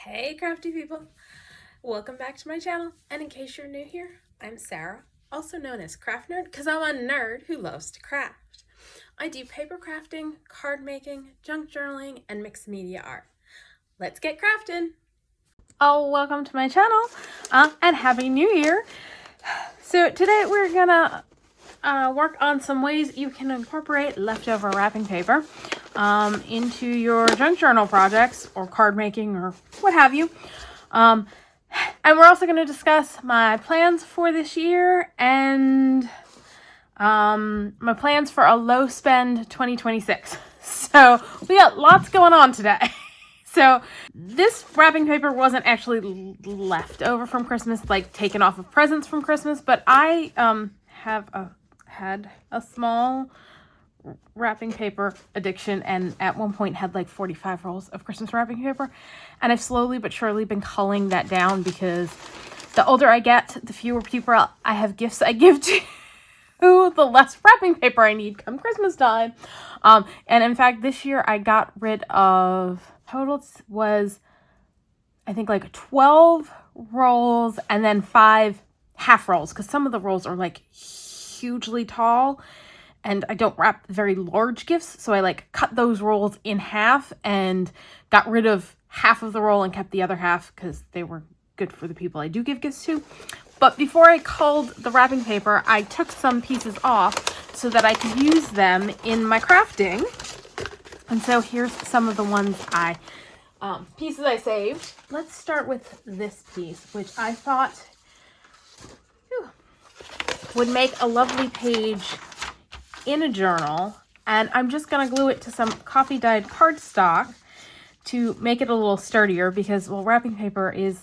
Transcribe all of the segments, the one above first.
Hey crafty people! Welcome back to my channel, and in case you're new here, I'm Sarah, also known as Craft Nerd because I'm a nerd who loves to craft. I do paper crafting, card making, junk journaling, and mixed media art. Let's get crafting! Oh, welcome to my channel, and Happy New Year! So today we're gonna work on some ways you can incorporate leftover wrapping paper into your junk journal projects or card making or what have you. And we're also going to discuss my plans for this year and my plans for a low spend 2026. So we got lots going on today. So this wrapping paper wasn't actually left over from Christmas, like taken off of presents from Christmas, but I had a small wrapping paper addiction and at one point had like 45 rolls of Christmas wrapping paper, and I've slowly but surely been culling that down because the older I get, the fewer people I have gifts I give to, the less wrapping paper I need come Christmas time. And in fact this year I got rid of, total was I think like 12 rolls and then 5 half rolls, because some of the rolls are like hugely tall and I don't wrap very large gifts, so I like cut those rolls in half and got rid of half of the roll and kept the other half because they were good for the people I do give gifts to. But before I culled the wrapping paper, I took some pieces off so that I could use them in my crafting. And so here's some of the ones pieces I saved. Let's start with this piece, which I thought would make a lovely page in a journal, and I'm just going to glue it to some coffee dyed cardstock to make it a little sturdier because, well, wrapping paper is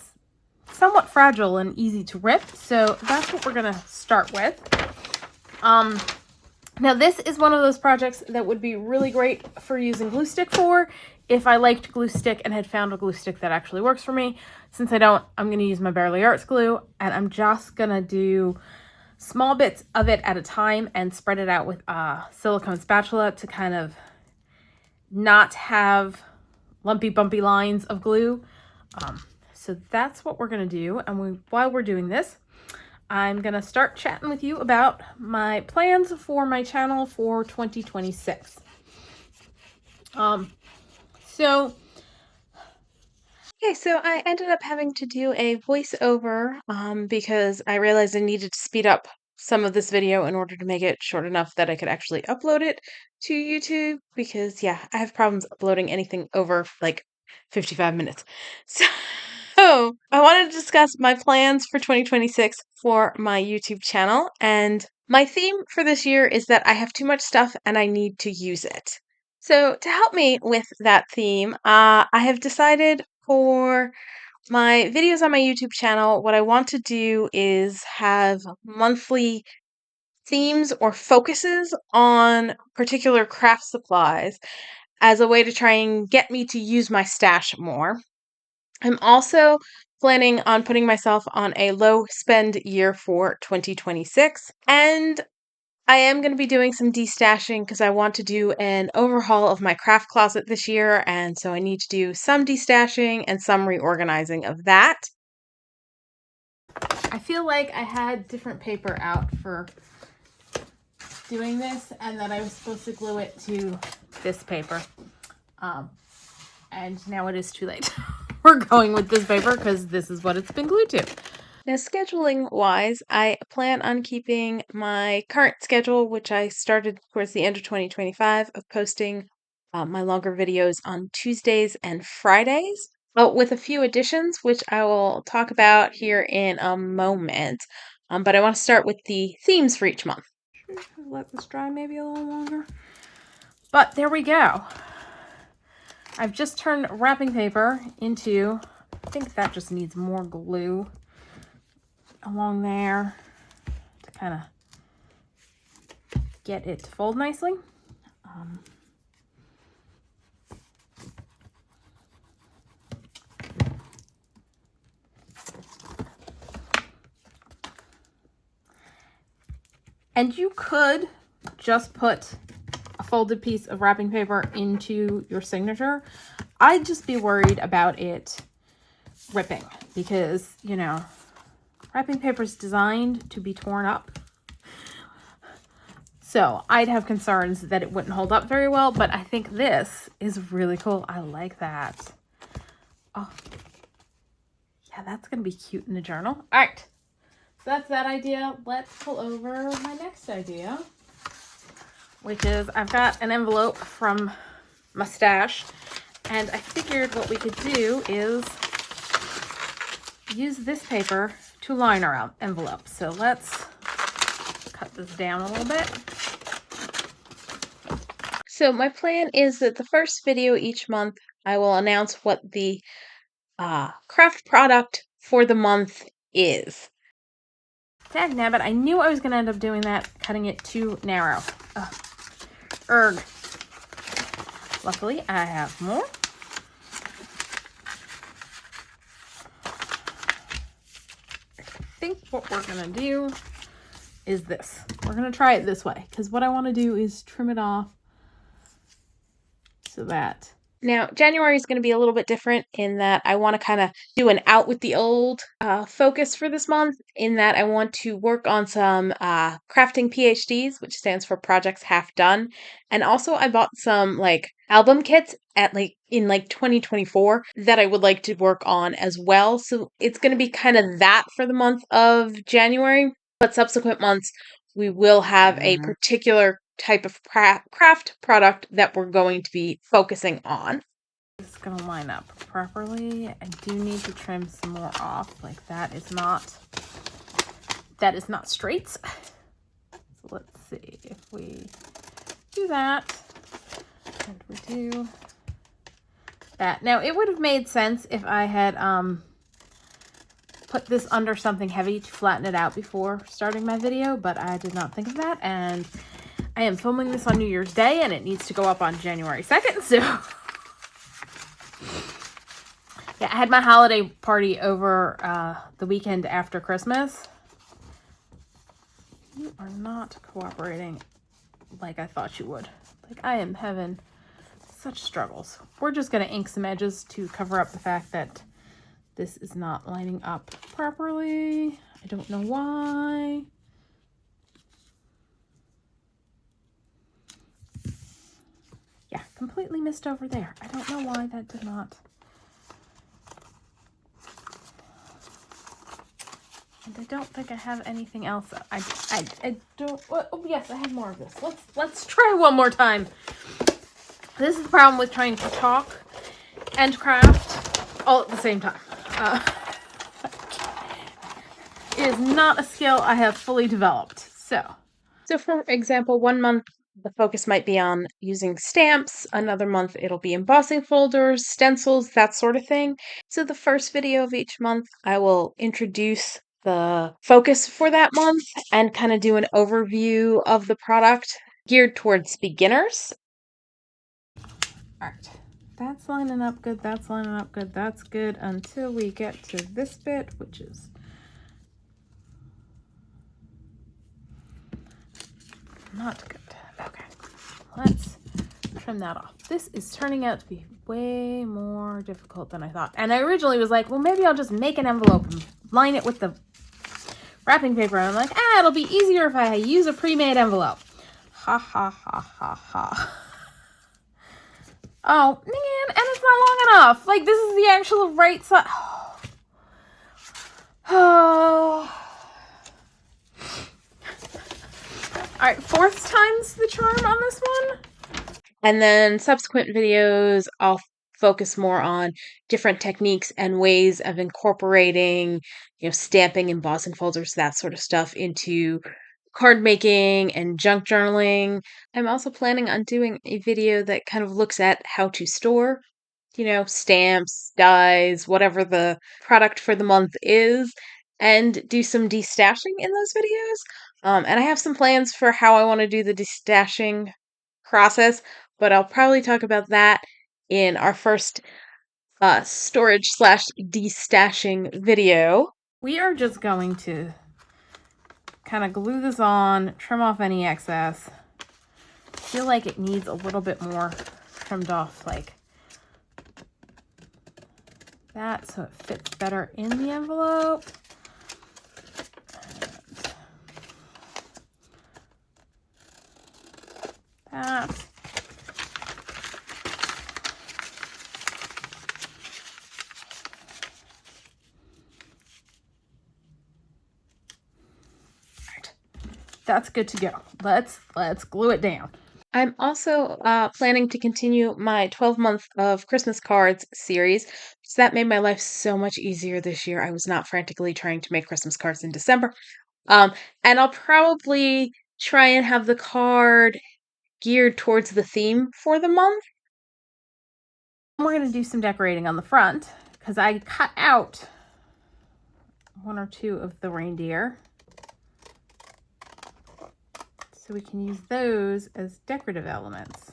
somewhat fragile and easy to rip, so that's what we're going to start with. Now this is one of those projects that would be really great for using glue stick for if I liked glue stick and had found a glue stick that actually works for me. Since I don't, I'm going to use my Bearly Arts glue, and I'm just going to do small bits of it at a time and spread it out with a silicone spatula to kind of not have lumpy bumpy lines of glue. So that's what we're going to do. And while we're doing this, I'm going to start chatting with you about my plans for my channel for 2026. So I ended up having to do a voiceover because I realized I needed to speed up some of this video in order to make it short enough that I could actually upload it to YouTube, because yeah, I have problems uploading anything over like 55 minutes. So I wanted to discuss my plans for 2026 for my YouTube channel, and my theme for this year is that I have too much stuff and I need to use it. So to help me with that theme, I have decided for my videos on my YouTube channel, what I want to do is have monthly themes or focuses on particular craft supplies as a way to try and get me to use my stash more. I'm also planning on putting myself on a low spend year for 2026, and I am going to be doing some destashing because I want to do an overhaul of my craft closet this year, and so I need to do some destashing and some reorganizing of that. I feel like I had different paper out for doing this and that I was supposed to glue it to this paper. And now it is too late. We're going with this paper because this is what it's been glued to. Now, scheduling wise, I plan on keeping my current schedule, which I started towards the end of 2025, of posting my longer videos on Tuesdays and Fridays, with a few additions, which I will talk about here in a moment. But I want to start with the themes for each month. Let this dry maybe a little longer. But there we go. I've just turned wrapping paper into, I think that just needs more glue along there to kind of get it to fold nicely. And you could just put a folded piece of wrapping paper into your signature. I'd just be worried about it ripping because, you know, wrapping paper is designed to be torn up. So I'd have concerns that it wouldn't hold up very well, but I think this is really cool. I like that. Oh, yeah, that's going to be cute in a journal. All right, so that's that idea. Let's pull over my next idea, which is I've got an envelope from Mustache, and I figured what we could do is use this paper to line our envelope. So let's cut this down a little bit. So my plan is that the first video each month, I will announce what the craft product for the month is. Dag nabbit, I knew I was going to end up doing that, cutting it too narrow. Erg. Luckily, I have more. I think what we're going to do is this. We're going to try it this way, because what I want to do is trim it off so that... Now, January is going to be a little bit different in that I want to kind of do an out with the old focus for this month, in that I want to work on some crafting PhDs, which stands for Projects Half Done. And also I bought some like album kits in 2024 that I would like to work on as well. So it's going to be kind of that for the month of January, but subsequent months we will have a particular type of craft product that we're going to be focusing on. It's going to line up properly. I do need to trim some more off. Like that is not straight. So let's see if we do that and we do that. Now it would have made sense if I had put this under something heavy to flatten it out before starting my video, but I did not think of that, and I am filming this on New Year's Day, and it needs to go up on January 2nd, so... Yeah, I had my holiday party over the weekend after Christmas. You are not cooperating like I thought you would. Like, I am having such struggles. We're just going to ink some edges to cover up the fact that this is not lining up properly. I don't know why. Yeah, completely missed over there. I don't know why that did not. And I don't think I have anything else. I don't. Oh yes, I have more of this. Let's try one more time. This is the problem with trying to talk and craft all at the same time. It is not a skill I have fully developed. So for example, one month the focus might be on using stamps. Another month it'll be embossing folders, stencils, that sort of thing. So the first video of each month, I will introduce the focus for that month and kind of do an overview of the product geared towards beginners. All right, that's lining up good. That's lining up good. That's good until we get to this bit, which is not good. Okay, let's trim that off. This is turning out to be way more difficult than I thought. And I originally was like, well, maybe I'll just make an envelope and line it with the wrapping paper. And I'm like, it'll be easier if I use a pre-made envelope. Ha, ha, ha, ha, ha. Oh, man, and it's not long enough. Like, this is the actual right side. Oh. All right, fourth time's the charm on this one. And then subsequent videos, I'll focus more on different techniques and ways of incorporating, stamping, embossing folders, that sort of stuff into card making and junk journaling. I'm also planning on doing a video that kind of looks at how to store, stamps, dies, whatever the product for the month is, and do some destashing in those videos. And I have some plans for how I want to do the destashing process, but I'll probably talk about that in our first storage/destashing video. We are just going to kind of glue this on, trim off any excess. I feel like it needs a little bit more trimmed off, like that so it fits better in the envelope. And that. That's good to go. Let's glue it down. I'm also planning to continue my 12-month of Christmas cards series. So that made my life so much easier this year. I was not frantically trying to make Christmas cards in December. And I'll probably try and have the card geared towards the theme for the month. We're going to do some decorating on the front because I cut out one or two of the reindeer. So we can use those as decorative elements.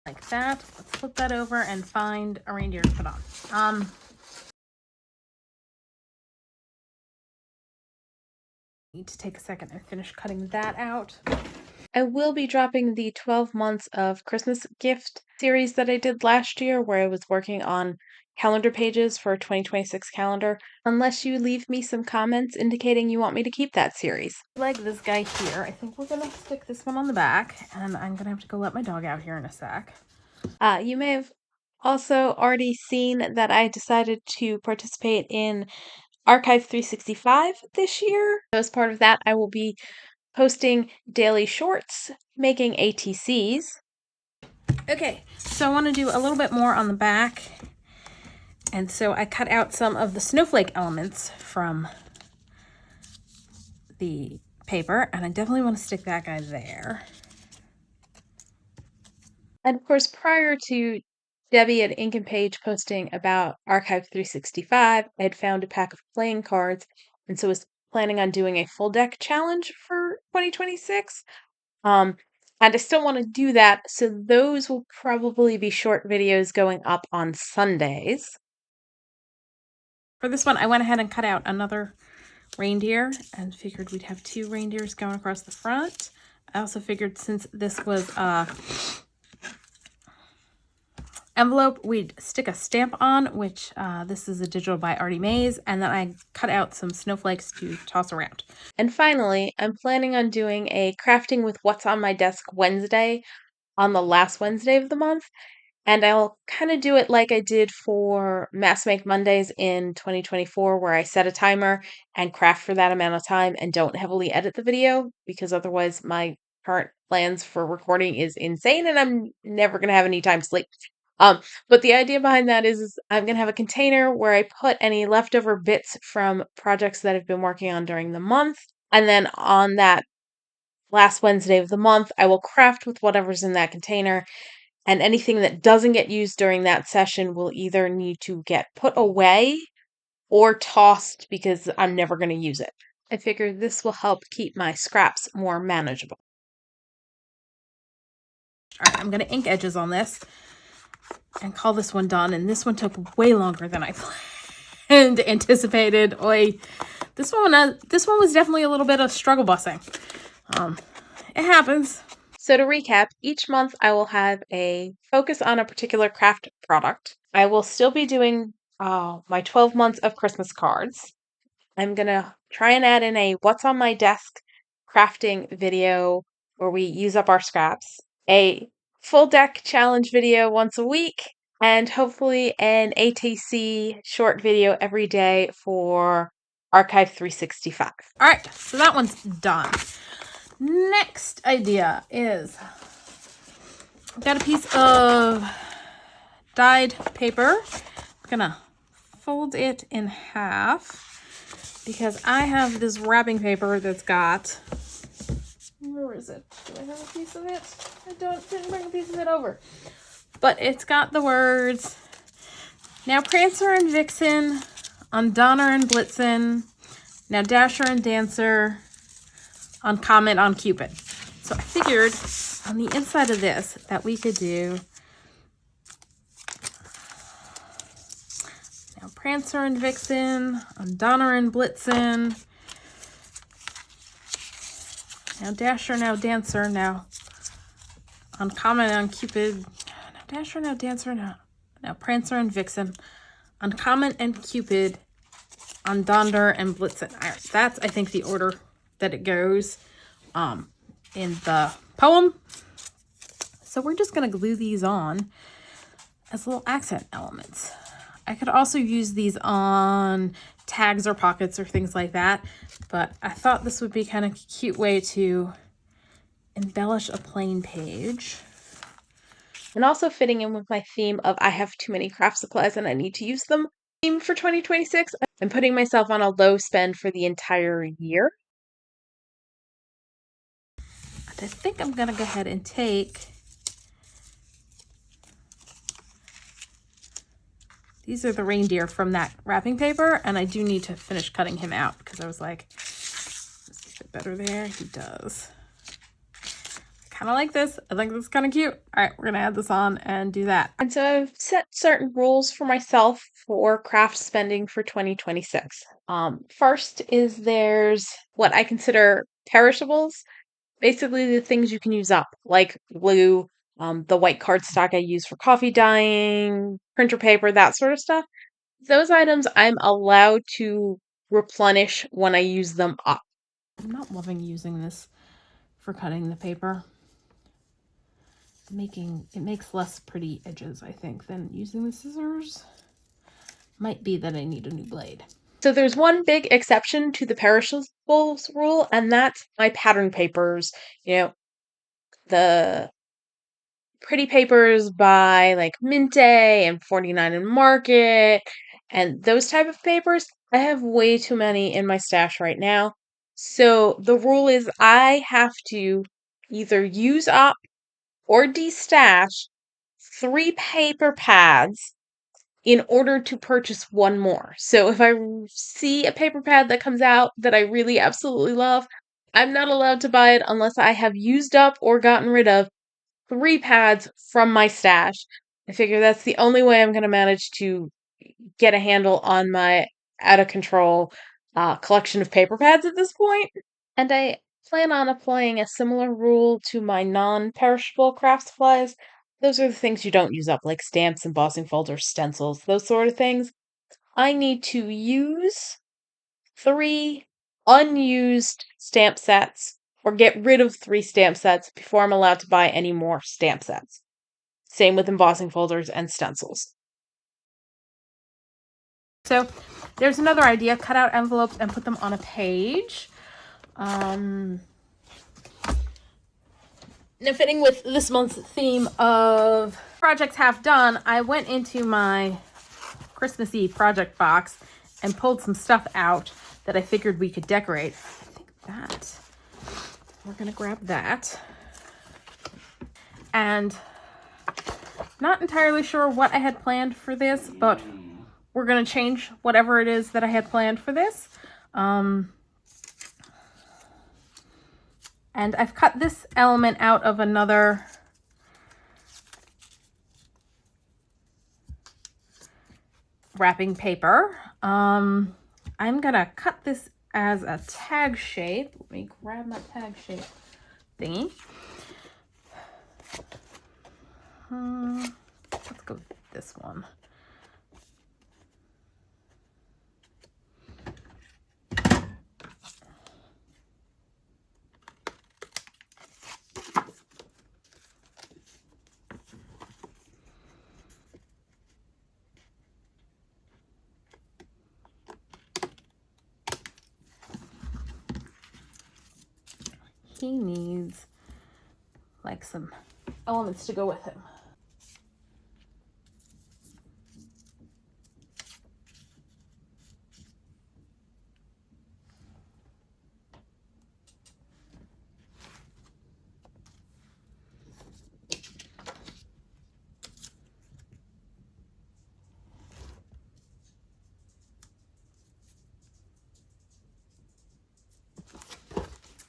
Like that. Let's flip that over and find a reindeer to put on. Need to take a second and finish cutting that out. I will be dropping the 12 months of Christmas gift series that I did last year where I was working on calendar pages for a 2026 calendar, unless you leave me some comments indicating you want me to keep that series. Like this guy here, I think we're gonna stick this one on the back, and I'm gonna have to go let my dog out here in a sec. You may have also already seen that I decided to participate in Archive 365 this year. As part of that, I will be posting daily shorts, making ATCs. Okay, so I want to do a little bit more on the back. And so I cut out some of the snowflake elements from the paper, and I definitely want to stick that guy there. And of course, prior to Debbie at Ink and Page posting about Archive 365, I had found a pack of playing cards, and so was planning on doing a full deck challenge for 2026. And I still want to do that, so those will probably be short videos going up on Sundays. For this one, I went ahead and cut out another reindeer and figured we'd have two reindeers going across the front. I also figured since this was envelope, we'd stick a stamp on, which this is a digital by Artie Mays, and then I cut out some snowflakes to toss around. And finally, I'm planning on doing a crafting with what's on my desk Wednesday on the last Wednesday of the month, and I'll kind of do it like I did for Mass Make Mondays in 2024, where I set a timer and craft for that amount of time and don't heavily edit the video, because otherwise my current plans for recording is insane and I'm never going to have any time to sleep. But the idea behind that is I'm going to have a container where I put any leftover bits from projects that I've been working on during the month. And then on that last Wednesday of the month, I will craft with whatever's in that container. And anything that doesn't get used during that session will either need to get put away or tossed because I'm never going to use it. I figured this will help keep my scraps more manageable. All right, I'm going to ink edges on this and call this one done. And this one took way longer than I planned, anticipated. Oy. This one was definitely a little bit of struggle busing. It happens. So to recap, each month I will have a focus on a particular craft product. I will still be doing my 12 months of Christmas cards. I'm going to try and add in a what's on my desk crafting video where we use up our scraps, a full deck challenge video once a week, and hopefully an ATC short video every day for Archive 365. All right, so that one's done. Next idea is I've got a piece of dyed paper. I'm gonna fold it in half because I have this wrapping paper that's got, where is it? Do I have a piece of it? I didn't bring a piece of it over. But it's got the words, now Prancer and Vixen, on Donner and Blitzen, now Dasher and Dancer, on Comet on Cupid. So I figured on the inside of this that we could do now Prancer and Vixen, on Donner and Blitzen, now Dasher, now Dancer, now Uncommon and Cupid, no Dasher, no Dancer, no Prancer and Vixen, Uncommon and Cupid, on Donder and Blitzen. That's, I think, the order that it goes in the poem. So we're just going to glue these on as little accent elements. I could also use these on tags or pockets or things like that, but I thought this would be kind of a cute way to embellish a plain page. And also fitting in with my theme of I have too many craft supplies and I need to use them. Theme for 2026, I'm putting myself on a low spend for the entire year. And I think I'm going to go ahead and take these are the reindeer from that wrapping paper, and I do need to finish cutting him out because I was like, does he fit better there? He does. Kind of like this. I think this is kind of cute. All right, we're going to add this on and do that. And so I've set certain rules for myself for craft spending for 2026. First is there's what I consider perishables, basically the things you can use up, like glue, the white cardstock I use for coffee dyeing, printer paper, that sort of stuff. Those items I'm allowed to replenish when I use them up. I'm not loving using this for cutting the paper. It makes less pretty edges, I think, than using the scissors. Might be that I need a new blade. So there's one big exception to the perishables rule, and that's my pattern papers. You know, the pretty papers by like Mint and 49 and Market and those type of papers. I have way too many in my stash right now. So the rule is I have to either use up or destash 3 paper pads in order to purchase one more. So if I see a paper pad that comes out that I really absolutely love, I'm not allowed to buy it unless I have used up or gotten rid of 3 pads from my stash. I figure that's the only way I'm going to manage to get a handle on my out of control collection of paper pads at this point. And I plan on applying a similar rule to my non-perishable craft supplies. Those are the things you don't use up, like stamps, embossing folders, stencils, those sort of things. I need to use 3 unused stamp sets or get rid of 3 stamp sets before I'm allowed to buy any more stamp sets. Same with embossing folders and stencils. So there's another idea, cut out envelopes and put them on a page. Now fitting with this month's theme of projects half done, I went into my Christmas Eve project box and pulled some stuff out that I figured we could decorate. I think that we're gonna grab that. And not entirely sure what I had planned for this, but we're gonna change whatever it is that I had planned for this. And I've cut this element out of another wrapping paper. I'm gonna cut this as a tag shape. Let me grab my tag shape thingy. Let's go with this one. He needs like some elements to go with him.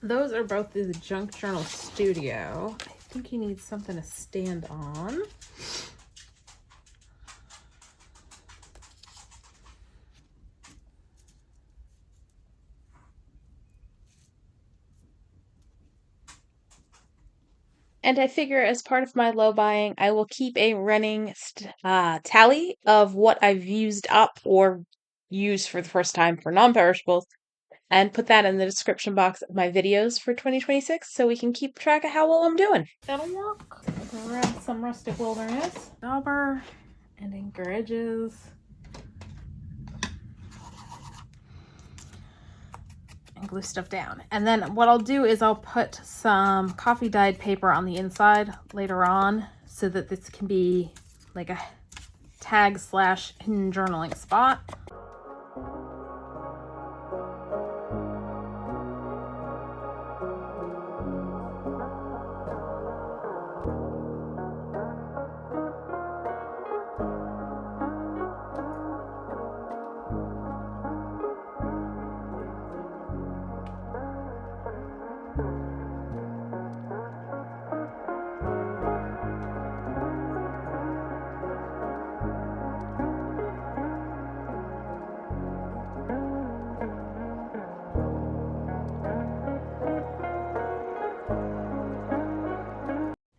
Those are both the Junk Journal Studio. I think he needs something to stand on. And I figure as part of my low buying, I will keep a running tally of what I've used up or used for the first time for non-perishables, and put that in the description box of my videos for 2026 so we can keep track of how well I'm doing. That'll work. I can grab some Rustic Wilderness, dauber, and anchor edges. And glue stuff down. And then what I'll do is I'll put some coffee dyed paper on the inside later on so that this can be like a tag / hidden journaling spot.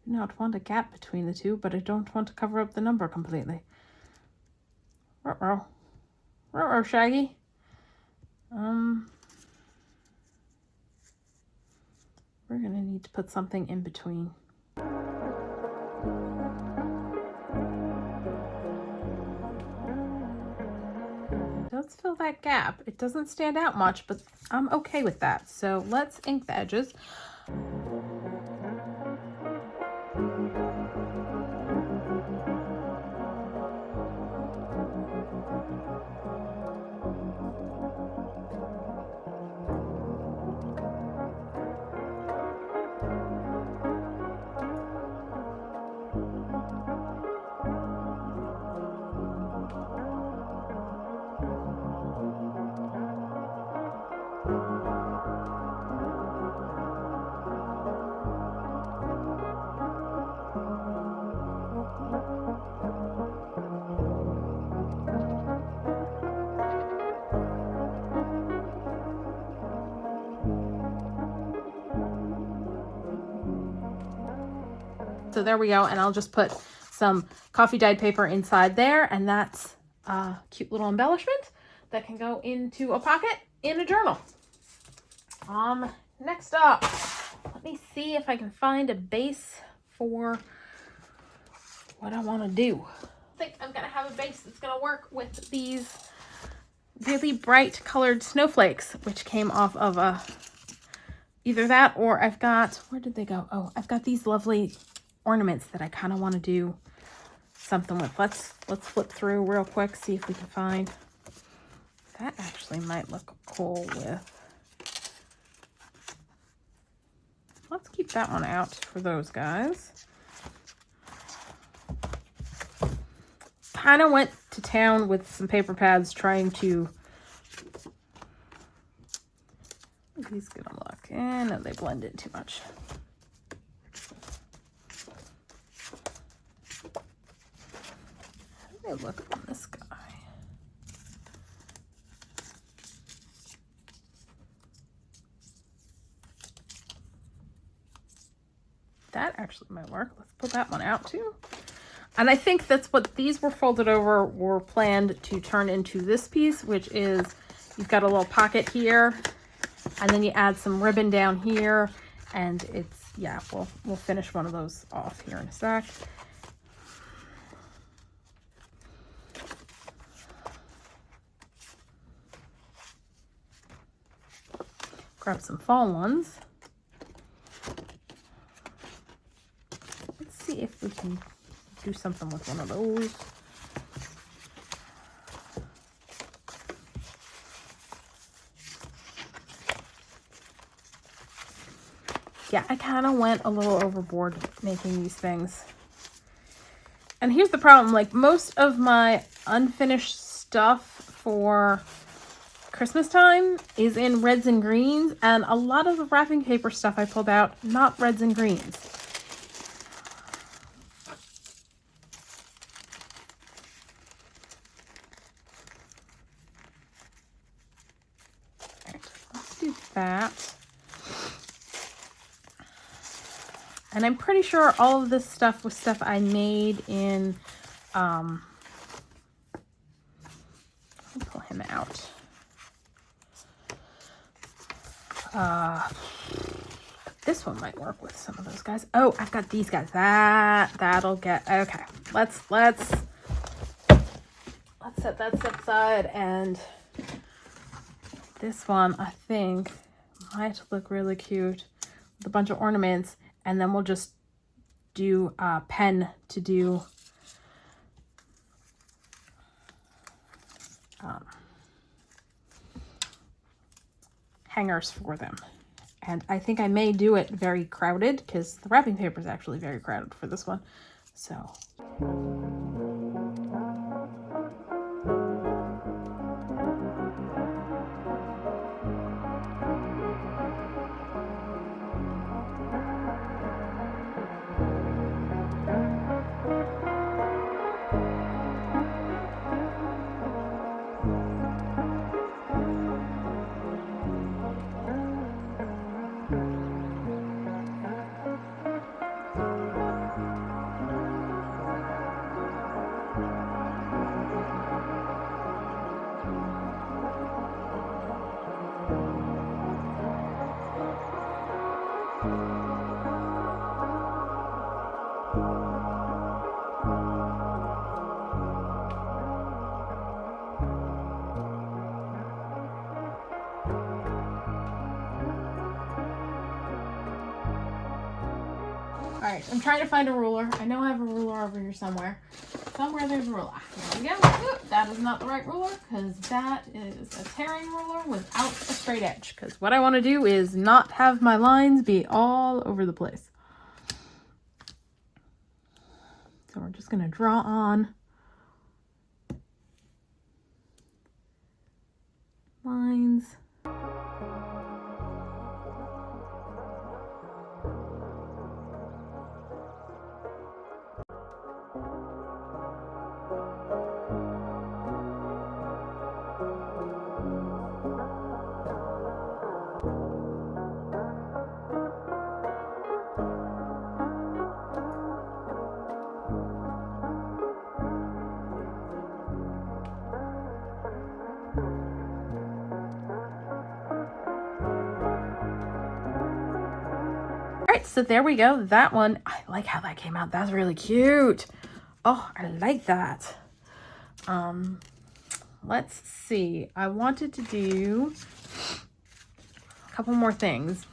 Now I'd want a gap between the two, but I don't want to cover up the number completely. Ruh-roh. Ruh-roh, Shaggy. We're gonna need to put something in between. It does fill that gap. It doesn't stand out much, but I'm okay with that. So let's ink the edges. So there we go, and I'll just put some coffee dyed paper inside there, and that's a cute little embellishment that can go into a pocket in a journal. Next up, let me see if I can find a base for what I want to do. I think I'm gonna have a base that's gonna work with these really bright colored snowflakes, which came off of either that, or I've got, where did they go? Oh, I've got these lovely ornaments that I kind of want to do something with. Let's flip through real quick, see if we can find. That actually might look cool with. Let's keep that one out for those guys. Kind of went to town with some paper pads trying to. These gonna look, and no, they blend in too much. How do they look on this guy? That actually might work. Let's pull that one out too. And I think that's what these were folded over, were planned to turn into this piece, which is you've got a little pocket here, and then you add some ribbon down here, and it's, yeah, we'll finish one of those off here in a sec. Grab some fall ones. Let's see if we can do something with one of those. Yeah, I kind of went a little overboard making these things. And here's the problem, like most of my unfinished stuff for Christmas time is in reds and greens, and a lot of the wrapping paper stuff I pulled out, not reds and greens. All right, let's do that. And I'm pretty sure all of this stuff was stuff I made in, let me pull him out. This one might work with some of those guys. Oh, I've got these guys. That'll get, okay. Let's set that aside, and this one I think might look really cute with a bunch of ornaments, and then we'll just do a pen to do hangers for them. And I think I may do it very crowded because the wrapping paper is actually very crowded for this one. So. All right, I'm trying to find a ruler. I know I have a ruler over here somewhere. Somewhere there's a ruler. Here we go. Oop, that is not the right ruler because that is a tearing ruler without a straight edge. Because what I want to do is not have my lines be all over the place. So we're just going to draw on lines. So there we go. That one, I like how that came out. That's really cute. Oh, I like that. Let's see. I wanted to do a couple more things,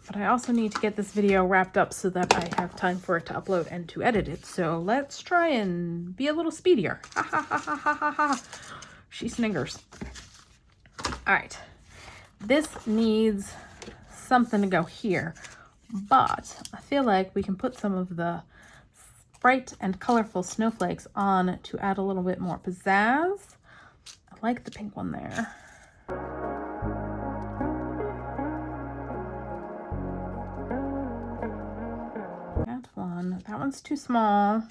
but I also need to get this video wrapped up so that I have time for it to upload and to edit it. So let's try and be a little speedier. Ha ha ha ha ha ha ha. She sniggers. All right. This needs something to go here. But I feel like we can put some of the bright and colorful snowflakes on to add a little bit more pizzazz. I like the pink one there. That one's too small.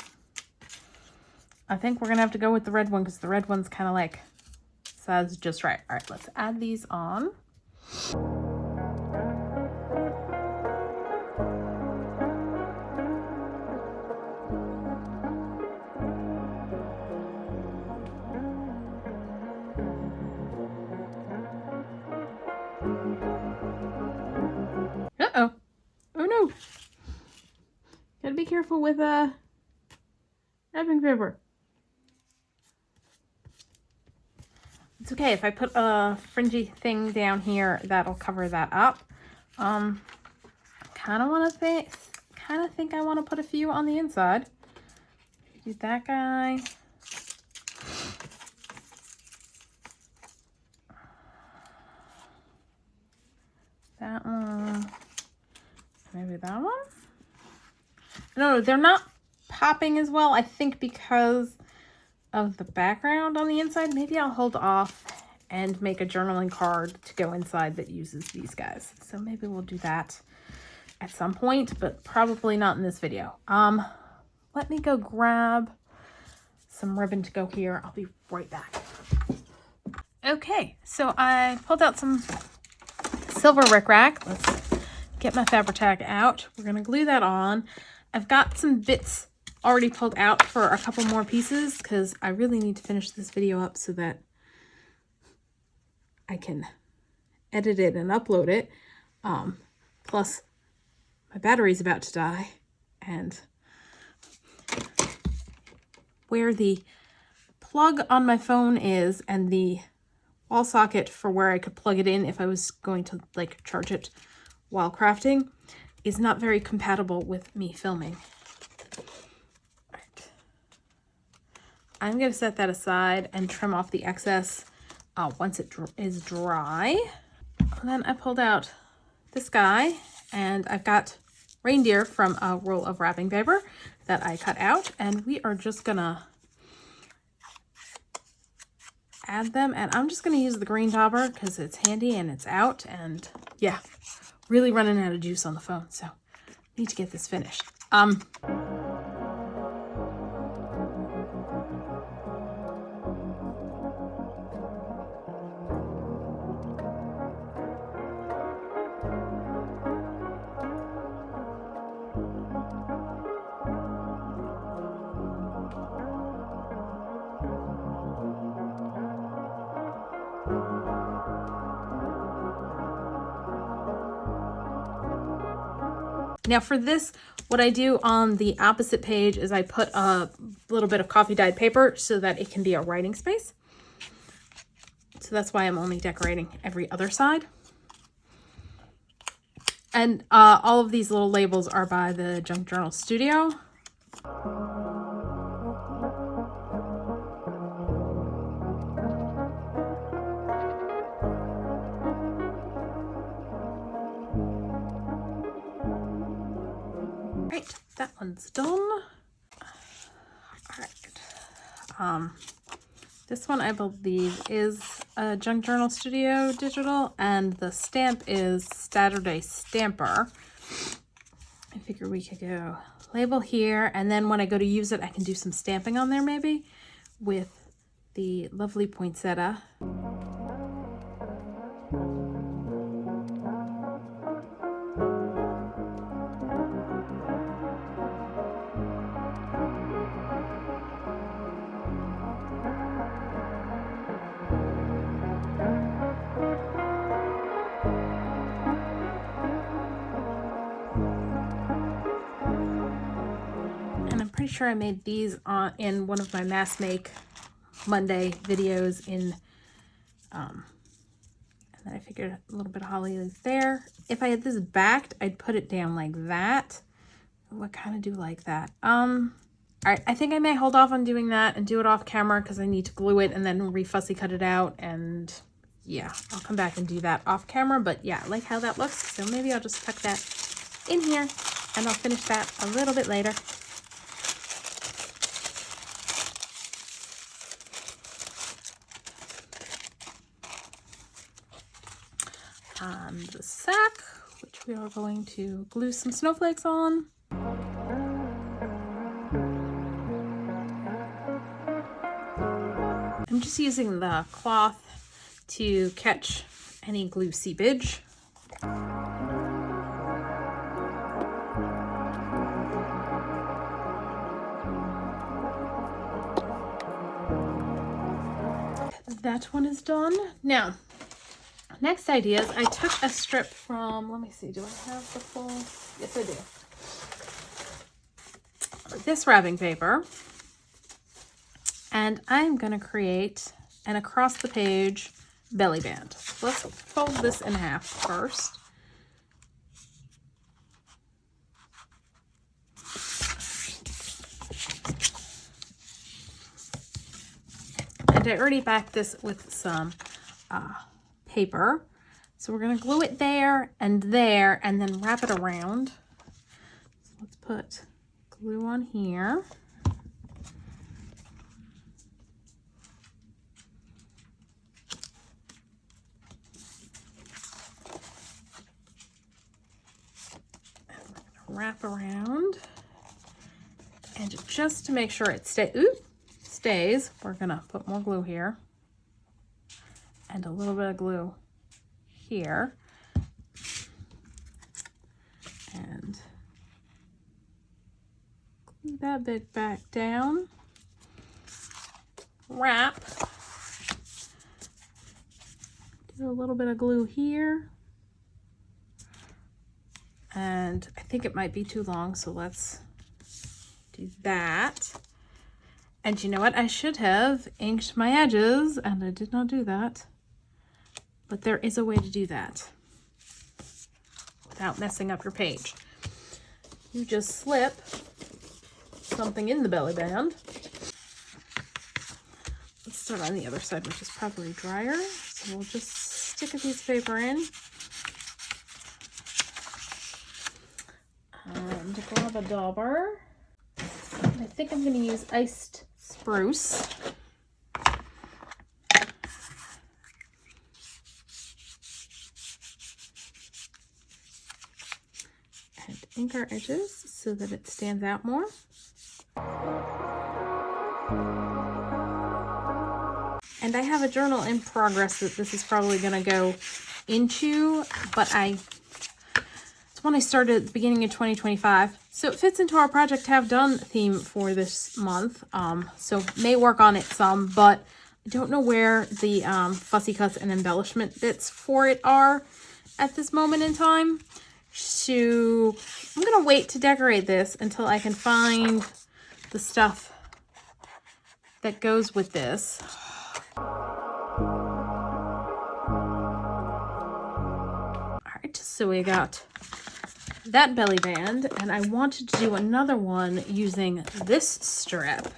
I think we're gonna have to go with the red one because the red one's kind of like size just right. All right, let's add these on. Uh-oh. Oh no. Gotta be careful with wrapping paper. It's okay if I put a fringy thing down here, that'll cover that up. Kind of think I want to put a few on the inside. Do that guy. That one. Maybe that one? No, they're not popping as well, I think, because of the background on the inside. Maybe I'll hold off and make a journaling card to go inside that uses these guys. So maybe we'll do that at some point, but probably not in this video. Let me go grab some ribbon to go here. I'll be right back. Okay, so I pulled out some silver rickrack. Let's get my Fabri-Tac out. We're gonna glue that on. I've got some bits already pulled out for a couple more pieces because I really need to finish this video up so that I can edit it and upload it. Plus my battery's about to die, and where the plug on my phone is and the wall socket for where I could plug it in if I was going to like charge it while crafting is not very compatible with me filming. Right. I'm going to set that aside and trim off the excess once it is dry. And then I pulled out this guy, and I've got reindeer from a roll of wrapping paper that I cut out, and we are just gonna add them. And I'm just gonna use the green topper because it's handy and it's out, and yeah, really running out of juice on the phone, so need to get this finished. Now for this, what I do on the opposite page is I put a little bit of coffee dyed paper so that it can be a writing space. So that's why I'm only decorating every other side. And all of these little labels are by the Junk Journal Studio. Right, that one's done. All right. This one I believe is a Junk Journal Studio digital, and the stamp is Saturday Stamper. I figure we could go label here, and then when I go to use it, I can do some stamping on there maybe with the lovely poinsettia. Pretty sure I made these in one of my Mass Make Monday videos in and then I figured a little bit of holly is there. If I had this backed, I'd put it down like that. I kind of do like that. All right, I think I may hold off on doing that and do it off camera because I need to glue it and then re-fussy cut it out, and yeah, I'll come back and do that off camera. But yeah, I like how that looks, so maybe I'll just tuck that in here and I'll finish that a little bit later. On the sack, which we are going to glue some snowflakes on. I'm just using the cloth to catch any glue seepage. That one is done. Now, next idea is I took a strip from, let me see, do I have the full? Yes, I do. This wrapping paper. And I'm going to create an across the page belly band. Let's fold this in half first. And I already backed this with some paper. So we're going to glue it there, and then wrap it around. So let's put glue on here. Wrap around, and just to make sure it stays, we're gonna put more glue here and a little bit of glue here. that bit back down. Wrap. Do a little bit of glue here. And I think it might be too long, so let's do that. And you know what? I should have inked my edges, and I did not do that. But there is a way to do that without messing up your page. You just slip something in the belly band. Let's start on the other side, which is probably drier. So we'll just stick a piece of paper in. And grab a dauber. I think I'm going to use iced spruce. And ink our edges so that it stands out more. And I have a journal in progress that this is probably going to go into, but it's one I started at the beginning of 2025. So it fits into our Project Have Done theme for this month. So may work on it some, but I don't know where the fussy cuts and embellishment bits for it are at this moment in time. So I'm going to wait to decorate this until I can find the stuff that goes with this. Alright, so we got that belly band, and I wanted to do another one using this strip.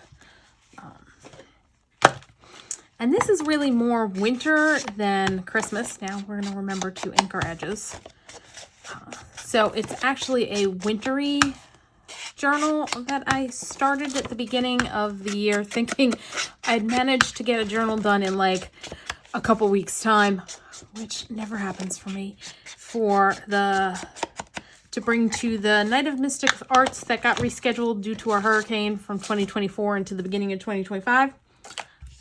And this is really more winter than Christmas. Now we're going to remember to ink our edges. So it's actually a wintry journal that I started at the beginning of the year thinking I'd managed to get a journal done in like a couple weeks time, which never happens for me, to bring to the Night of Mystic Arts that got rescheduled due to a hurricane from 2024 into the beginning of 2025.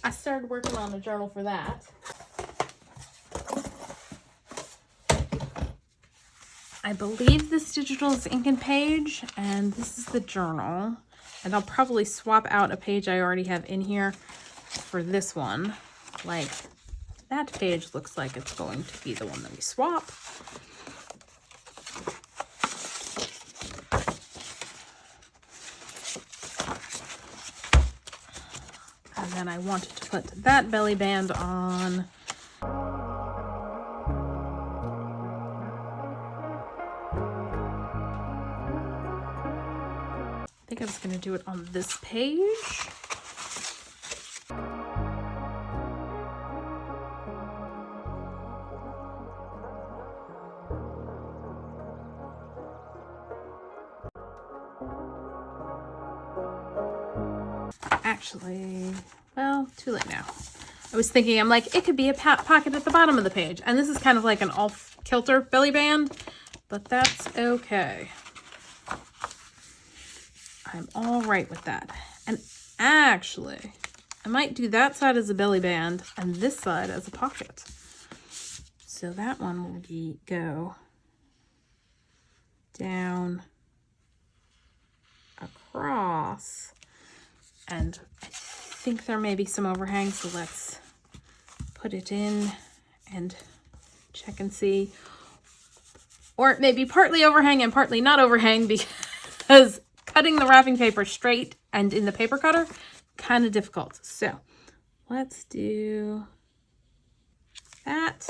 I started working on a journal for that. I believe this digital is ink and page, and this is the journal. And I'll probably swap out a page I already have in here for this one. Like, that page looks like it's going to be the one that we swap. And then I wanted to put that belly band on. I think I was going to do it on this page. Actually, well, too late now. I was thinking, I'm like, it could be a pocket at the bottom of the page. And this is kind of like an off-kilter belly band, but that's okay. I'm all right with that. And actually, I might do that side as a belly band and this side as a pocket. So that one will go down across. And I think there may be some overhang, so let's put it in and check and see. Or it may be partly overhang and partly not overhang, because cutting the wrapping paper straight and in the paper cutter, kind of difficult. So let's do that.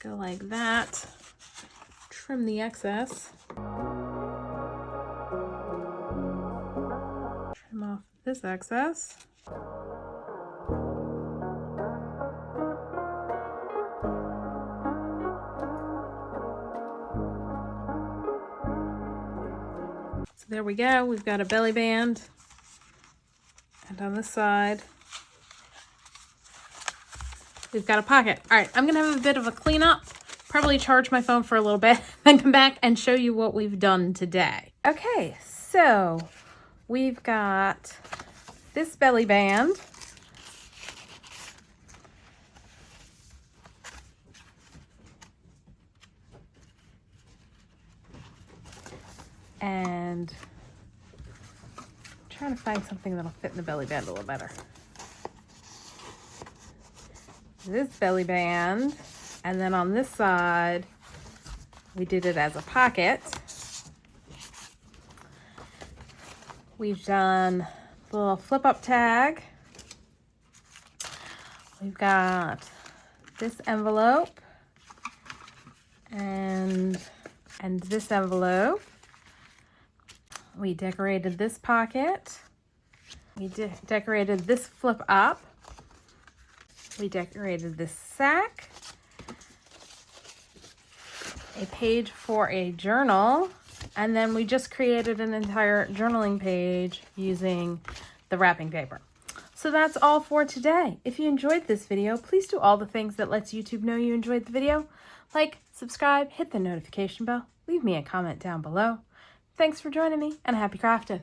Go like that. Trim the excess. Trim off this excess. So there we go. We've got a belly band. And on this side, we've got a pocket. All right, I'm going to have a bit of a cleanup. Probably charge my phone for a little bit, then come back and show you what we've done today. Okay, so we've got this belly band. And trying to find something that'll fit in the belly band a little better. This belly band, and then on this side, we did it as a pocket. We've done the little flip-up tag. We've got this envelope and this envelope. We decorated this pocket. We decorated this flip up. We decorated this sack. A page for a journal. And then we just created an entire journaling page using the wrapping paper. So that's all for today. If you enjoyed this video, please do all the things that lets YouTube know you enjoyed the video. Like, subscribe, hit the notification bell, leave me a comment down below. Thanks for joining me, and happy crafting!